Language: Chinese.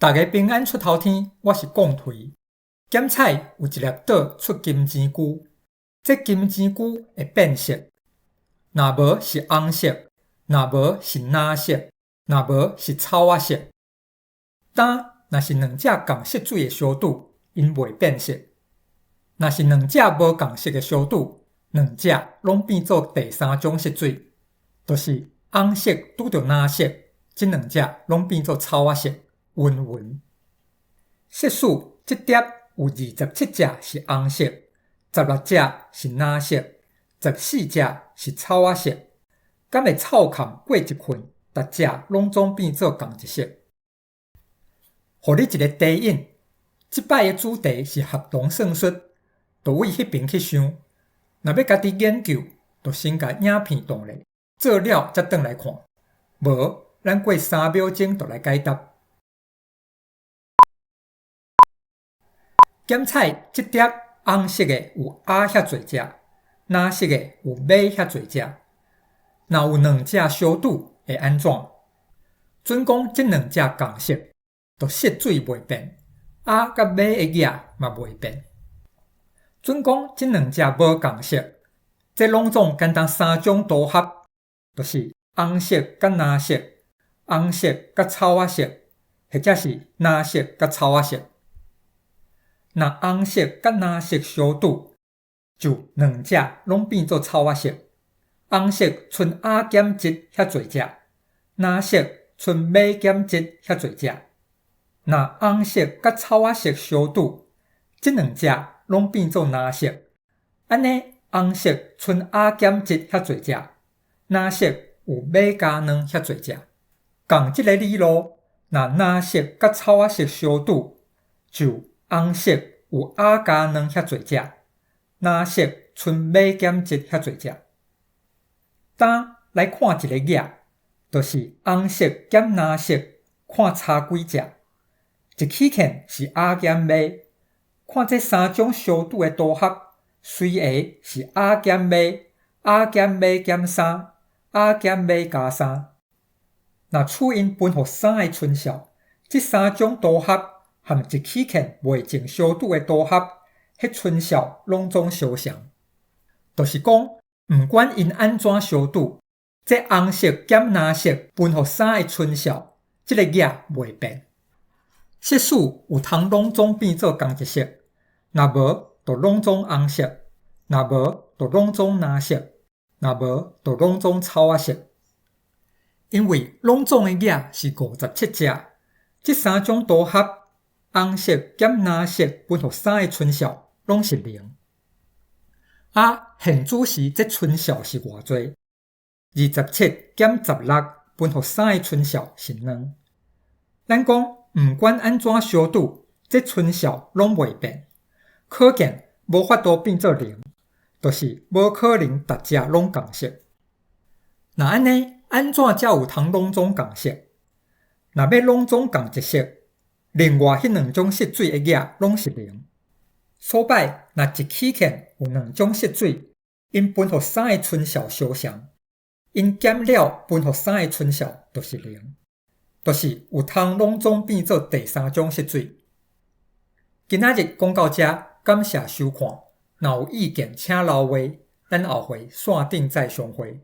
大家平安出头天，我是贡推。检彩有一粒岛出金钱龟，这金钱龟会变色，若无是红色，若无是蓝色，若无是草仔色。但若是两只同色水的相拄，因袂变色；若是两只无同色的相拄，两只拢变做第三种色水，就是红色拄着蓝色，这两只拢变做草仔色。云云，色素这碟有27只是红色，16只是蓝色，14只是草仔色。敢会臭空过一份，逐只拢总变做同一色。互你一个提引，即摆的主题是合同算术，就为迄边去想。若要家己研究，就先甲影片动咧，做了才转来看。无，咱过3秒钟就来解答。检彩这碟红色的有鸭遐侪只，蓝色的有马遐侪只。若有两只相拄会安怎？准讲这两只同色，就色水袂变，鸭甲马的额嘛袂变。准讲这两只无同色，这拢总简单3种组合，就是红色甲蓝色、红色甲草仔色，或者是蓝色甲草仔色。若红色甲蓝色相拄，就两只拢变做草仔色。红色剩鸭减一遐侪只，蓝色剩马减一遐侪只。若红色甲草仔色相拄，这两只拢变做蓝色。安尼红色剩鸭减一遐侪只，蓝色有马加2遐侪只。共即个理路，若蓝色甲草仔色相拄，就红色有鸭加2遐侪只，蓝色剩马减1遐侪只。当来看一个额，就是红色减蓝色，看差几只。一起看是鸭减马，看这3种相拄的组合，随下是鸭减马、鸭减马减3、鸭减马加3。若处因分互3个春效，这3种组合和一起看袂正相拄的组合，迄春效拢总相像。就是讲，毋管因安怎相拄，这红色减蓝色分互3个春效，这个额袂变。色素有通拢总变做同一色，若无就拢总红色，若无就拢总蓝色，若无就拢总草仔色。因为拢总的额是57只，这3种组合，红色减蓝色分互3个春效，拢是0。现主时这春效是偌济？27减16分互3个春效是2。咱讲毋管安怎相拄，这春效拢袂变，可见无法度变做0，就是无可能逐只拢同色。若安尼，安怎才有通拢总同色？若要拢总同一色，另外迄两种色水的额拢是0。所摆若一起看有两种色水，因分互3个春效相像，因减了分互3个春效就是0，就是有通拢总变做第3种色水。今仔日讲到这，感谢收看。若有意见请留话，咱后回线顶再相会。